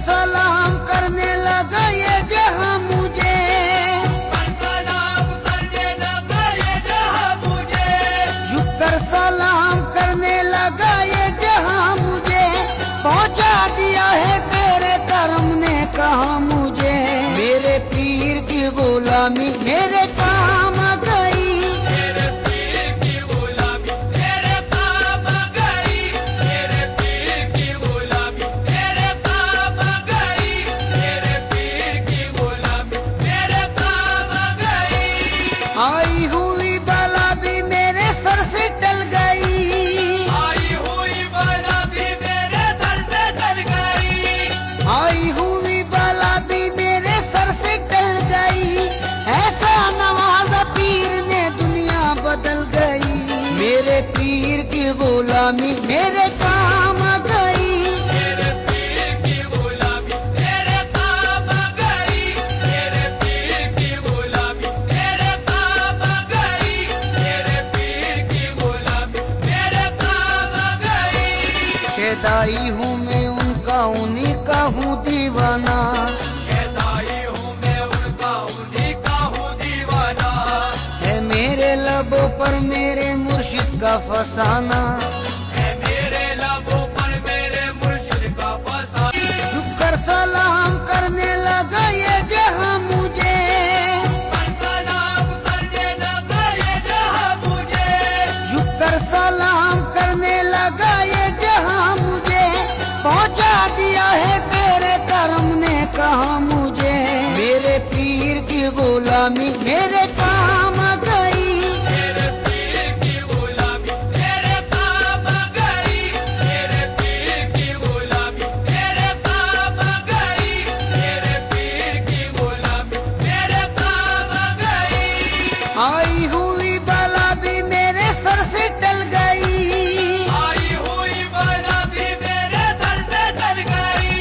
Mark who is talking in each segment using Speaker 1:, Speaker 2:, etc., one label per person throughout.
Speaker 1: सलाम करने लगा ये जहां मुझे,
Speaker 2: सलाम करने लगा ये जहां मुझे,
Speaker 1: झुककर सलाम करने लगा ये जहां मुझे। पहुंचा दिया है तेरे करम ने कहा मुझे, मेरे पीर की गुलामी मेरे काम आ गई।
Speaker 2: मेरे पीर की गुलामी मेरे काम आ गई, मेरे पीर की गुलामी मेरे काम आ गई, मेरे पीर की गुलामी मेरे काम आ गई।
Speaker 1: आई हुई बला भी मेरे सर से टल गई,
Speaker 2: आई हुई बला भी मेरे सर से टल गई,
Speaker 1: आई हुई बला भी मेरे सर से टल गई। ऐसा नवाजा पीर ने दुनिया बदल गई, मेरे पीर की गुलामी मेरे काम आ गई।
Speaker 2: मेरे पीर की गुलामी मेरे काम आ गई, मेरे पीर की गुलामी मेरे काम आ गई, मेरे पीर की गुलामी मेरे काम आ गई।
Speaker 1: शेदाई हूँ मैं उनका, उन्हीं का हूँ दीवाना,
Speaker 2: शैताई हूँ मैं उनका, उन्हीं का हूँ दीवाना,
Speaker 1: है मेरे लबों पर मेरे मुर्शिद का फसाना।
Speaker 2: है मेरे लबों पर मेरे मुर्शिद का फसाना।
Speaker 1: झुककर सलाम करने लगा ये जहां मुझे,
Speaker 2: सलाम करने लगा ये जहां मुझे,
Speaker 1: झुककर सलाम करने लगा ये जहां मुझे। पहुंचा दिया है तेरे करम ने कहा मुझे, मेरे पीर की गुलामी मेरे काम आ गई।
Speaker 2: मेरे पीर की गुलामी मेरे काम आ गई, मेरे पीर की गुलामी मेरे काम आ गई, मेरे पीर की गुलामी मेरे काम आ गई।
Speaker 1: आई हुई बला भी मेरे सर से टल गई,
Speaker 2: आई हुई बला भी मेरे सर से टल गई,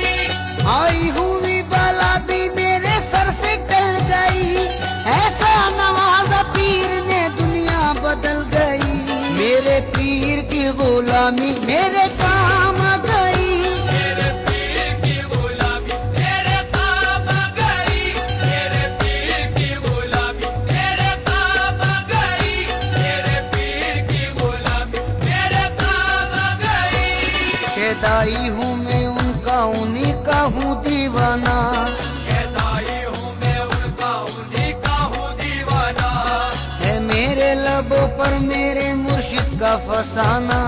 Speaker 1: आई हुई बला भी मेरे सर से टल गई। ऐसा नवाजा पीर ने दुनिया बदल गई, मेरे पीर की गुलामी मेरे काम आ गई।
Speaker 2: मेरे पीर की गुलामी मेरे काम आ गई, मेरे पीर की गुलामी मेरे काम आ गई, मेरे पीर की गुलामी मेरे काम आ गई।
Speaker 1: शेदाई हूँ मैं उनका, उन्हीं का हूँ दीवाना,
Speaker 2: शैताई हूँ मैं उनका, उन्हीं का हूँ दीवाना,
Speaker 1: है मेरे लबों पर मेरे मुर्शिद का फसाना।